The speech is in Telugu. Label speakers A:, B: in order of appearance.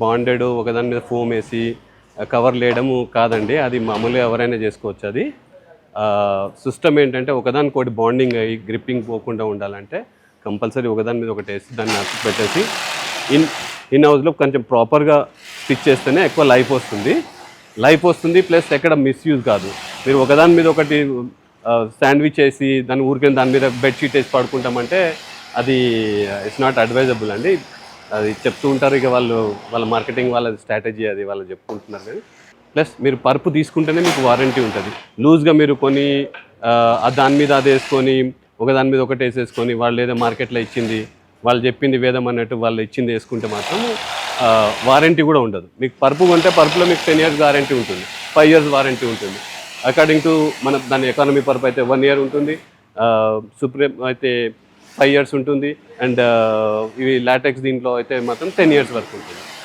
A: బాండెడ్ ఒకదాని మీద ఫోమ్ వేసి కవర్ లేయడము కాదండి. అది మామూలుగా ఎవరైనా చేసుకోవచ్చు. అది సిస్టమ్ ఏంటంటే ఒకదానికోటి బాండింగ్ అయ్యి గ్రిప్పింగ్ పోకుండా ఉండాలంటే కంపల్సరీ ఒకదాని మీద ఒకటి వేసి దాన్ని అతుకు పెట్టేసి ఇన్ హౌస్లో కొంచెం ప్రాపర్గా స్టిచ్ చేస్తేనే ఎక్కువ లైఫ్ వస్తుంది ప్లస్ ఎక్కడ మిస్యూజ్ కాదు. మీరు ఒకదాని మీద ఒకటి శాండ్విచ్ వేసి దాని ఊరికే దాని మీద బెడ్షీట్ వేసి పడుకుంటామంటే అది ఇట్స్ నాట్ అడ్వైజబుల్ అండి. అది చెప్తూ ఉంటారు, ఇక వాళ్ళ మార్కెటింగ్ వాళ్ళ స్ట్రాటజీ, అది వాళ్ళు చెప్పుకుంటున్నారు. కానీ ప్లస్ మీరు పరుపు తీసుకుంటేనే మీకు వారంటీ ఉంటుంది. లూజ్గా మీరు కొని దాని మీద అది వేసుకొని ఒకదాని మీద ఒకటి వేసేసుకొని వాళ్ళు ఏదో మార్కెట్లో ఇచ్చింది, వాళ్ళు చెప్పింది వేదం అన్నట్టు వాళ్ళు ఇచ్చింది వేసుకుంటే మాత్రం వారంటీ కూడా ఉండదు. మీకు పరుపు కొంటే పరుపులో మీకు 10 years వారంటీ ఉంటుంది, 5 years వారంటీ ఉంటుంది. అకార్డింగ్ టు మన దాని ఎకానమీ పరుపు అయితే 1 year ఉంటుంది, సుప్రీం అయితే 5 years ఉంటుంది, అండ్ ఇవి లాటెక్స్ దీంట్లో అయితే మాత్రం 10 years వరకు ఉంటుంది.